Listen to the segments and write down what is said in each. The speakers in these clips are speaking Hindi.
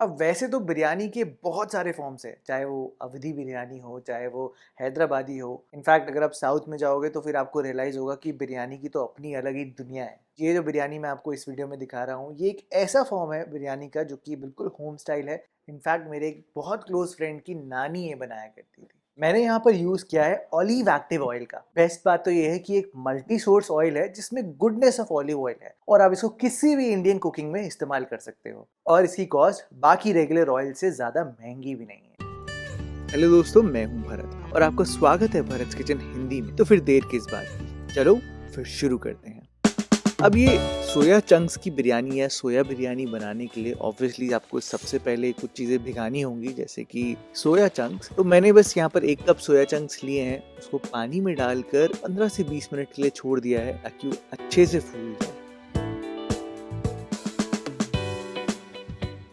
अब वैसे तो बिरयानी के बहुत सारे फॉर्म्स हैं, चाहे वो अवधी बिरयानी हो, चाहे वो हैदराबादी हो। इनफैक्ट अगर आप साउथ में जाओगे तो फिर आपको रियलाइज़ होगा कि बिरयानी की तो अपनी अलग ही दुनिया है। ये जो बिरयानी मैं आपको इस वीडियो में दिखा रहा हूँ, ये एक ऐसा फॉर्म है बिरयानी का जो कि बिल्कुल होम स्टाइल है। इनफैक्ट मेरे एक बहुत क्लोज फ्रेंड की नानी ये बनाया करती थी। मैंने यहाँ पर यूज़ किया है ऑलिव एक्टिव ऑयल का। बेस्ट बात तो ये है कि एक मल्टी सोर्स ऑयल है जिसमें गुडनेस ऑफ ऑलिव ऑयल है और आप इसको किसी भी इंडियन कुकिंग में इस्तेमाल कर सकते हो और इसकी कॉस्ट बाकी रेगुलर ऑयल से ज़्यादा महंगी भी नहीं है। हेलो दोस्तों, मैं हूं भरत और आपका स्वागत है भरत किचन हिंदी में। तो फिर देर किस बात की, चलो फिर शुरू करते हैं। अब ये सोया चंक्स की बिरयानी या सोया बिरयानी बनाने के लिए ऑब्वियसली आपको सबसे पहले कुछ चीज़ें भिगानी होंगी, जैसे कि सोया चंक्स। तो मैंने बस यहाँ पर 1 कप सोया चंक्स लिए हैं, उसको पानी में डालकर 15 से 20 मिनट के लिए छोड़ दिया है ताकि वो अच्छे से फूल जाए।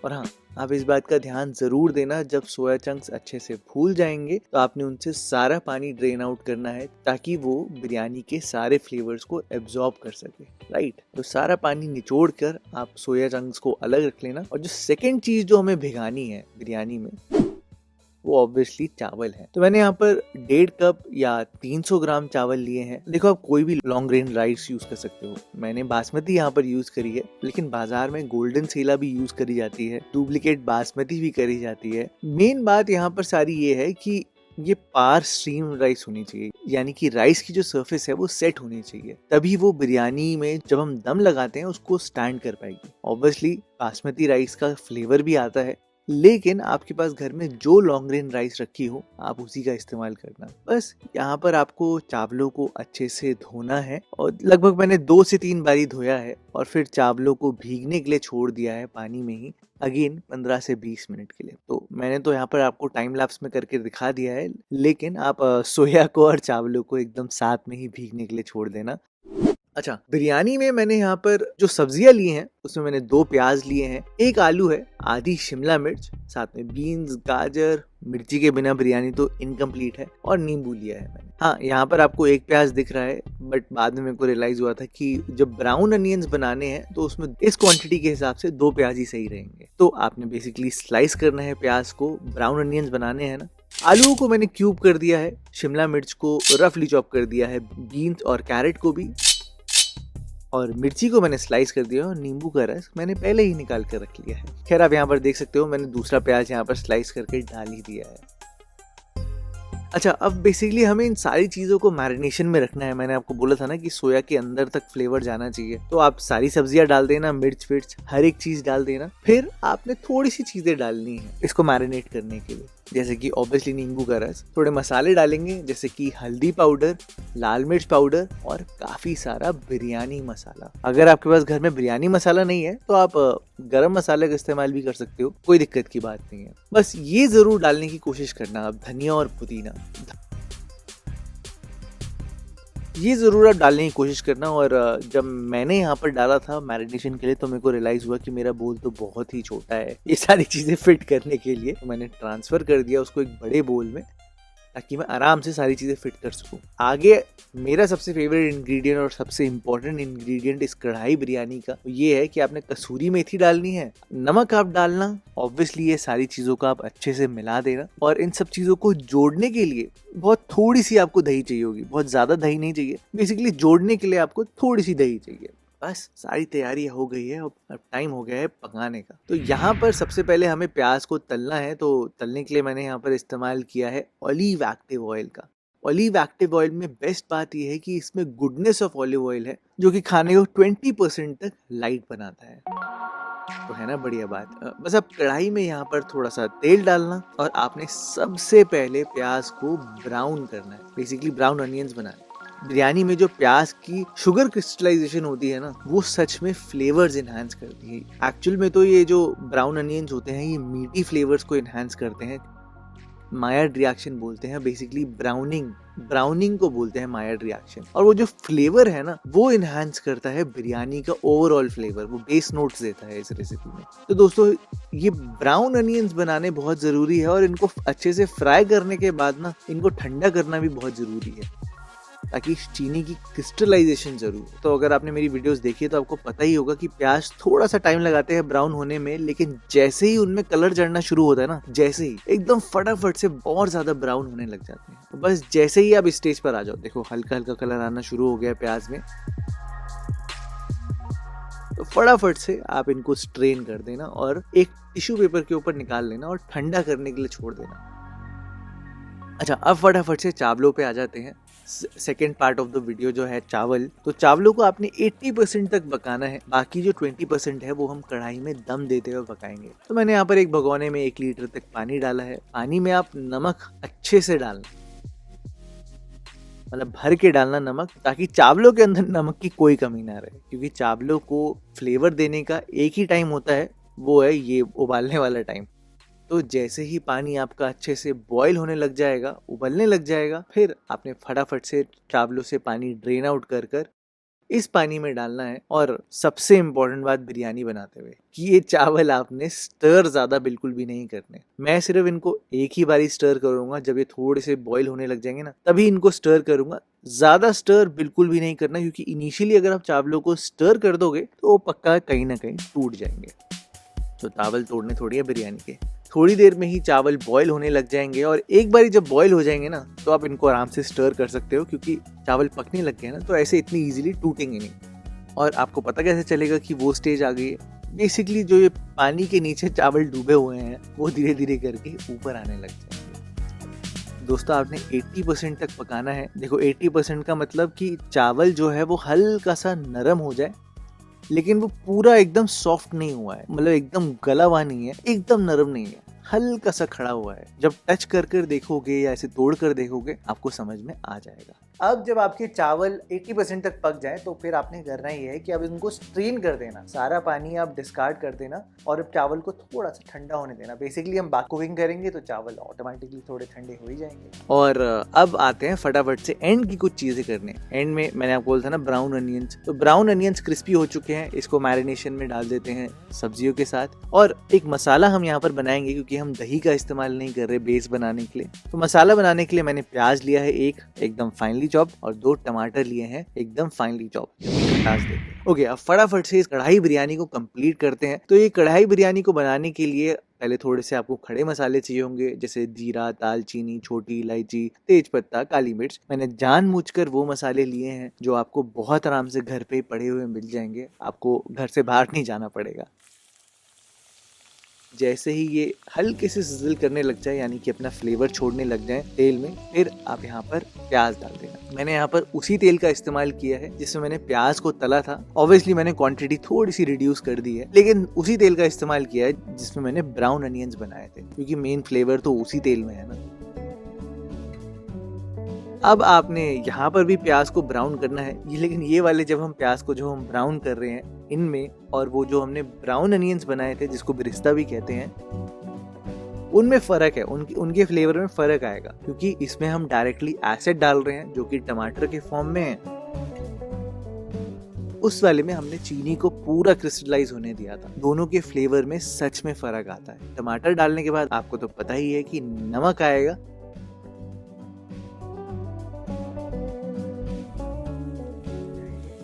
और हाँ, आप इस बात का ध्यान ज़रूर देना, जब सोया चंक्स अच्छे से फूल जाएंगे तो आपने उनसे सारा पानी ड्रेन आउट करना है ताकि वो बिरयानी के सारे फ्लेवर्स को एब्जॉर्ब कर सके। राइट, तो सारा पानी निचोड़ कर आप सोया चंक्स को अलग रख लेना। और जो सेकंड चीज़ जो हमें भिगानी है बिरयानी में, वो ऑब्वियसली चावल है। तो मैंने यहाँ पर 1.5 कप या 300 ग्राम चावल लिए हैं। देखो, आप कोई भी लॉन्ग ग्रेन राइस यूज कर सकते हो। मैंने बासमती यहाँ पर यूज करी है, लेकिन बाजार में गोल्डन सेला भी यूज करी जाती है, डुप्लीकेट बासमती भी करी जाती है। मेन बात यहाँ पर सारी ये है कि ये पार स्ट्रीम राइस होनी चाहिए, यानी कि राइस की जो सरफेस है वो सेट होनी चाहिए, तभी वो बिरयानी में जब हम दम लगाते हैं उसको स्टैंड कर पाएगी। ऑब्वियसली बासमती राइस का फ्लेवर भी आता है, लेकिन आपके पास घर में जो लॉन्ग ग्रेन राइस रखी हो आप उसी का इस्तेमाल करना। बस यहाँ पर आपको चावलों को अच्छे से धोना है और लगभग मैंने 2 से 3 बारी धोया है और फिर चावलों को भीगने के लिए छोड़ दिया है पानी में ही, अगेन 15 से 20 मिनट के लिए। तो मैंने तो यहाँ पर आपको टाइम लैप्स में करके दिखा दिया है, लेकिन आप सोया को और चावलों को एकदम साथ में ही भीगने के लिए छोड़ देना। अच्छा, बिरयानी में मैंने यहाँ पर जो सब्जियां ली हैं उसमें मैंने 2 प्याज लिए हैं, 1 आलू है, आधी शिमला मिर्च, साथ में बीन्स, गाजर। मिर्ची के बिना बिरयानी तो इनकम्प्लीट है, और नींबू लिया है मैंने। हाँ, यहाँ पर आपको 1 प्याज दिख रहा है, बट बाद में मेरे को रियलाइज हुआ था कि जब ब्राउन अनियंस बनाने हैं तो उसमें इस क्वांटिटी के हिसाब से 2 प्याज ही सही रहेंगे। तो आपने बेसिकली स्लाइस करना है प्याज को, ब्राउन अनियंस बनाने हैं ना। आलू को मैंने क्यूब कर दिया है, शिमला मिर्च को रफली चॉप कर दिया है, बीन्स और कैरेट को भी, और मिर्ची को मैंने स्लाइस कर दिया, और नींबू का रस मैंने पहले ही निकाल कर रख लिया है। खैर, आप यहाँ पर देख सकते हो मैंने दूसरा प्याज यहाँ पर स्लाइस करके डाल ही दिया है। अच्छा, अब बेसिकली हमें इन सारी चीज़ों को मैरिनेशन में रखना है। मैंने आपको बोला था ना कि सोया के अंदर तक फ्लेवर जाना चाहिए, तो आप सारी सब्जियां डाल देना, मिर्च विर्च हर एक चीज़ डाल देना। फिर आपने थोड़ी सी चीज़ें डालनी है इसको मैरिनेट करने के लिए, जैसे कि ऑब्वियसली नींबू का रस, थोड़े मसाले डालेंगे जैसे कि हल्दी पाउडर, लाल मिर्च पाउडर और काफ़ी सारा बिरयानी मसाला। अगर आपके पास घर में बिरयानी मसाला नहीं है तो आप गरम मसाले का इस्तेमाल भी कर सकते हो, कोई दिक्कत की बात नहीं है। बस ये ज़रूर डालने की कोशिश करना, अब धनिया और पुदीना ये ज़रूर आप डालने की कोशिश करना। और जब मैंने यहाँ पर डाला था मैरिनेशन के लिए तो मेरे को रियलाइज़ हुआ कि मेरा बोल तो बहुत ही छोटा है ये सारी चीज़ें फिट करने के लिए, तो मैंने ट्रांसफ़र कर दिया उसको एक बड़े बोल में ताकि मैं आराम से सारी चीज़ें फिट कर सकूं। आगे मेरा सबसे फेवरेट इंग्रेडिएंट और सबसे इम्पोर्टेंट इंग्रेडिएंट इस कढ़ाई बिरयानी का ये है कि आपने कसूरी मेथी डालनी है, नमक आप डालना, ऑब्वियसली ये सारी चीज़ों का आप अच्छे से मिला देना। और इन सब चीज़ों को जोड़ने के लिए बहुत थोड़ी सी आपको दही चाहिए होगी, बहुत ज़्यादा दही नहीं चाहिए, बेसिकली जोड़ने के लिए आपको थोड़ी सी दही चाहिए। बस सारी तैयारी हो गई है, अब टाइम हो गया है पकाने का। तो यहाँ पर सबसे पहले हमें प्याज को तलना है, तो तलने के लिए मैंने यहाँ पर इस्तेमाल किया है ऑलिव एक्टिव ऑयल का। ऑलिव एक्टिव ऑयल में बेस्ट बात यह है कि इसमें गुडनेस ऑफ ऑलिव ऑयल है जो कि खाने को 20% तक लाइट बनाता है। तो है ना बढ़िया बात। बस अब कढ़ाई में यहाँ पर थोड़ा सा तेल डालना और आपने सबसे पहले प्याज को ब्राउन करना है, बेसिकली ब्राउन अनियंस बनाना है। बिरयानी में जो प्याज की शुगर क्रिस्टलाइजेशन होती है ना, वो सच में फ्लेवर्स इन्हांस करती है। एक्चुअल में तो ये जो ब्राउन अनियंस होते हैं ये मीठी फ्लेवर्स को इन्हांस करते हैं, मायर्ड रिएक्शन बोलते हैं, बेसिकली ब्राउनिंग को बोलते हैं मायर्ड रिएक्शन। और वो जो फ्लेवर है ना वो इन्हांस करता है बिरयानी का ओवरऑल फ्लेवर, वो बेस नोट्स देता है इस रेसिपी में। तो दोस्तों, ये ब्राउन अनियंस बनाने बहुत ज़रूरी है और इनको अच्छे से फ्राई करने के बाद ना इनको ठंडा करना भी बहुत ज़रूरी है। ताकि चीनी की क्रिस्टलाइजेशन जरूर हो। तो अगर आपने मेरी वीडियोस देखी है तो आपको पता ही होगा कि प्याज थोड़ा सा टाइम लगाते हैं ब्राउन होने में, लेकिन जैसे ही उनमें कलर चढ़ना शुरू होता है ना, जैसे ही एकदम फटाफट से बहुत ज्यादा ब्राउन होने लग जाते हैं। तो बस जैसे ही आप स्टेज पर आ जाओ, देखो हल्का हल्का कलर आना शुरू हो गया प्याज में, तो फटाफट से आप इनको स्ट्रेन कर देना और एक टिश्यू पेपर के ऊपर निकाल लेना और ठंडा करने के लिए छोड़ देना। अच्छा, अब फटाफट से चावलों पे आ जाते हैं। Second part of the video जो है चावल, तो चावलों को आपने 80% तक पकाना है, बाकी जो 20% है वो हम कढ़ाई में दम देते हुए पकाएंगे। तो मैंने यहाँ पर एक भगोने में 1 लीटर तक पानी डाला है। पानी में आप नमक अच्छे से डालना, मतलब भर के डालना नमक, ताकि चावलों के अंदर नमक की कोई कमी ना रहे, क्योंकि चावलों को फ्लेवर देने का एक ही टाइम होता है, वो है ये उबालने वाला टाइम। तो जैसे ही पानी आपका अच्छे से बॉईल होने लग जाएगा, उबलने लग जाएगा, फिर आपने फटाफट से चावलों से पानी ड्रेन आउट कर कर इस पानी में डालना है। और सबसे इम्पोर्टेंट बात बिरयानी बनाते हुए कि ये चावल आपने स्टर ज़्यादा बिल्कुल भी नहीं करने। मैं सिर्फ इनको एक ही बारी स्टर करूँगा, जब ये थोड़े से बॉईल होने लग जाएंगे ना, तभी इनको स्टर करूँगा। ज़्यादा स्टर बिल्कुल भी नहीं करना, क्योंकि इनिशियली अगर आप चावलों को स्टर कर दोगे तो वो पक्का कहीं ना कहीं टूट जाएंगे। तो चावल तोड़ने थोड़ी है बिरयानी के। थोड़ी देर में ही चावल बॉईल होने लग जाएंगे, और एक बारी जब बॉईल हो जाएंगे ना, तो आप इनको आराम से स्टर कर सकते हो, क्योंकि चावल पकने लग गए ना, तो ऐसे इतनी इजीली टूटेंगे नहीं। और आपको पता कैसे चलेगा कि वो स्टेज आ गई है? बेसिकली जो ये पानी के नीचे चावल डूबे हुए हैं, वो धीरे धीरे करके ऊपर आने लग जाएंगे। दोस्तों, आपने 80% तक पकाना है। देखो 80% का मतलब कि चावल जो है वो हल्का सा नरम हो जाए, लेकिन वो पूरा एकदम सॉफ्ट नहीं हुआ है, मतलब एकदम गला हुआ नहीं है, एकदम नरम नहीं है, हल्का सा खड़ा हुआ है। जब टच कर कर देखोगे या ऐसे तोड़ कर देखोगे, आपको समझ में आ जाएगा। अब जब आपके चावल 80% तक पक जाए, तो फिर आपने करना ये है कि अब इनको स्ट्रेन कर देना, सारा पानी आप डिस्कार्ड कर देना, और अब चावल को थोड़ा सा ठंडा होने देना। बेसिकली हम बैक कुकिंग करेंगे तो चावल ऑटोमेटिकली थोड़े ठंडे हो ही जाएंगे। और अब आते हैं फटाफट से एंड की कुछ चीजें करने। एंड में मैंने आपको बोला था ना ब्राउन अनियंस, तो ब्राउन अनियंस क्रिस्पी हो चुके हैं, इसको मैरिनेशन में डाल देते हैं सब्जियों के साथ। और एक मसाला हम यहाँ पर बनाएंगे, क्योंकि हम दही का इस्तेमाल नहीं कर रहे बेस बनाने के लिए। तो मसाला बनाने के लिए मैंने प्याज लिया है एक एकदम फाइनली चॉप, और 2 टमाटर लिए हैं एकदम फाइनली चॉप। ओके, अब फटाफट से इस कढ़ाई बिरयानी को कंप्लीट करते हैं। तो ये कढ़ाई बिरयानी को बनाने के लिए पहले थोड़े से आपको खड़े मसाले चाहिए होंगे, जैसे जीरा, दालचीनी, छोटी इलायची, तेज पत्ता, काली मिर्च। मैंने जानबूझकर वो मसाले लिए हैं जो आपको बहुत आराम से घर पे ही पड़े हुए मिल जाएंगे, आपको घर से बाहर नहीं जाना पड़ेगा। जैसे ही ये हल्के से सिजल करने लग जाए, यानी कि अपना फ्लेवर छोड़ने लग जाए तेल में, फिर आप यहाँ पर प्याज डाल देना। मैंने यहाँ पर उसी तेल का इस्तेमाल किया है जिसमें मैंने प्याज को तला था। ऑब्वियसली मैंने क्वांटिटी थोड़ी सी रिड्यूस कर दी है, लेकिन उसी तेल का इस्तेमाल किया है जिसमें मैंने ब्राउन अनियंस बनाए थे, क्योंकि मेन फ्लेवर तो उसी तेल में है ना। अब आपने यहाँ पर भी प्याज को ब्राउन करना है, लेकिन ये वाले जब हम प्याज को जो हम ब्राउन कर रहे हैं इनमें, और वो जो हमने ब्राउन अनियंस बनाए थे जिसको बिरिस्ता भी कहते हैं, उनमें फर्क है, उनके फ्लेवर में फर्क आएगा, क्योंकि इसमें हम डायरेक्टली एसिड डाल रहे हैं जो कि टमाटर के फॉर्म में है। उस वाले में हमने चीनी को पूरा क्रिस्टलाइज होने दिया था। दोनों के फ्लेवर में सच में फर्क आता है। टमाटर डालने के बाद आपको तो पता ही है कि नमक आएगा।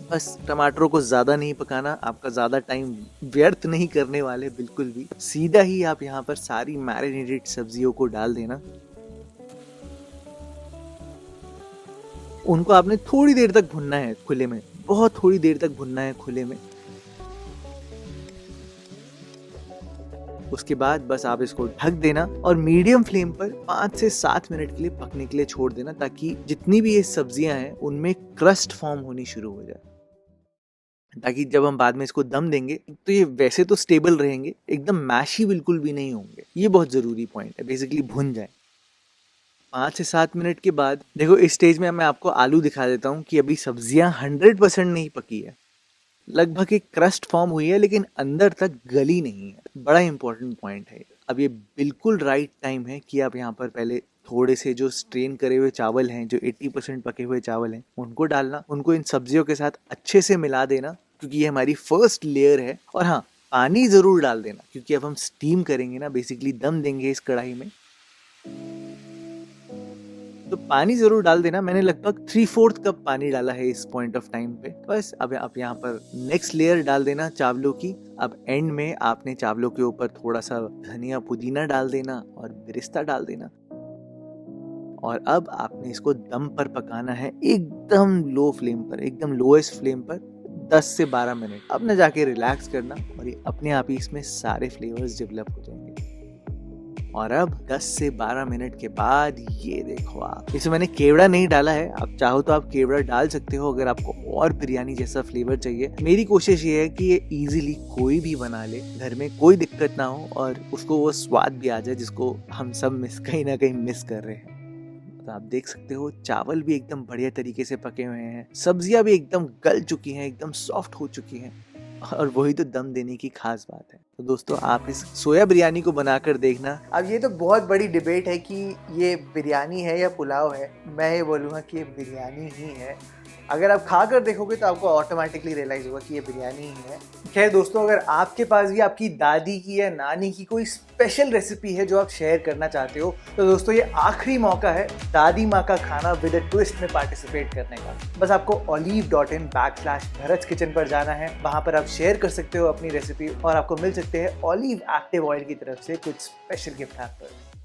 बस टमाटरों को ज़्यादा नहीं पकाना, आपका ज़्यादा टाइम व्यर्थ नहीं करने वाले बिल्कुल भी। सीधा ही आप यहाँ पर सारी मैरिनेटेड सब्जियों को डाल देना। उनको आपने थोड़ी देर तक भुनना है खुले में, बहुत थोड़ी देर तक भुनना है खुले में। उसके बाद बस आप इसको ढक देना और मीडियम फ्लेम पर 5 से 7 मिनट के लिए पकने के लिए छोड़ देना, ताकि जितनी भी ये सब्जियां हैं उनमें क्रस्ट फॉर्म होनी शुरू हो जाए, ताकि जब हम बाद में इसको दम देंगे तो ये वैसे तो स्टेबल रहेंगे, एकदम मैशी बिल्कुल भी नहीं होंगे। ये बहुत ज़रूरी पॉइंट है, बेसिकली भुन जाए। 5 से 7 मिनट के बाद देखो इस स्टेज में मैं आपको आलू दिखा देता हूँ कि अभी सब्जियां 100% नहीं पकी है, लगभग एक क्रस्ट फॉर्म हुई है, लेकिन अंदर तक गली नहीं है। बड़ा इंपॉर्टेंट पॉइंट है। अब ये बिल्कुल राइट टाइम है कि आप यहाँ पर पहले थोड़े से जो स्ट्रेन करे हुए चावल हैं, जो 80% पके हुए चावल हैं, उनको डालना, उनको इन सब्जियों के साथ अच्छे से मिला देना, क्योंकि ये हमारी फर्स्ट लेयर है। और हाँ, पानी ज़रूर डाल देना, क्योंकि अब हम स्टीम करेंगे ना, बेसिकली दम देंगे इस कढ़ाई में। तो पानी जरूर डाल देना। मैंने लगभग 3/4 कप पानी डाला है इस पॉइंट ऑफ टाइम पे। बस अब आप यहाँ पर नेक्स्ट लेयर डाल देना चावलों की। अब एंड में आपने चावलों के ऊपर थोड़ा सा धनिया पुदीना डाल देना और बिरिस्ता डाल देना। और अब आपने इसको दम पर पकाना है, एकदम लो फ्लेम पर, एकदम लोएस्ट फ्लेम पर 10 से 12 मिनट। अब ना जाके रिलैक्स करना और ये अपने आप ही इसमें सारे फ्लेवर्स डेवलप हो जाएंगे। और अब 10 से 12 मिनट के बाद ये देखो आप, इसमें मैंने केवड़ा नहीं डाला है। आप चाहो तो आप केवड़ा डाल सकते हो अगर आपको और बिरयानी जैसा फ्लेवर चाहिए। मेरी कोशिश ये है कि ये इजीली कोई भी बना ले, घर में कोई दिक्कत ना हो और उसको वो स्वाद भी आ जाए जिसको हम सब कहीं ना कहीं मिस कर रहे हैं। तो आप देख सकते हो चावल भी एकदम बढ़िया तरीके से पके हुए हैं, सब्जियां भी एकदम गल चुकी हैं, एकदम सॉफ्ट हो चुकी हैं और वही तो दम देने की खास बात है। तो दोस्तों आप इस सोया बिरयानी को बनाकर देखना। अब ये तो बहुत बड़ी डिबेट है कि ये बिरयानी है या पुलाव है। मैं ये बोलूँगा कि ये बिरयानी ही है। अगर आप खा कर देखोगे तो आपको ऑटोमेटिकली रियलाइज होगा कि ये बिरयानी ही है। खैर दोस्तों, अगर आपके पास भी आपकी दादी की या नानी की कोई स्पेशल रेसिपी है जो आप शेयर करना चाहते हो, तो दोस्तों ये आखिरी मौका है दादी माँ का खाना विद अ ट्विस्ट में पार्टिसिपेट करने का। बस आपको olive.in/Bharat's Kitchen पर जाना है। वहाँ पर आप शेयर कर सकते हो अपनी रेसिपी और आपको मिल सकते हैं ऑलिव एक्टिव ऑयल की तरफ से कुछ स्पेशल गिफ्ट हैम्पर।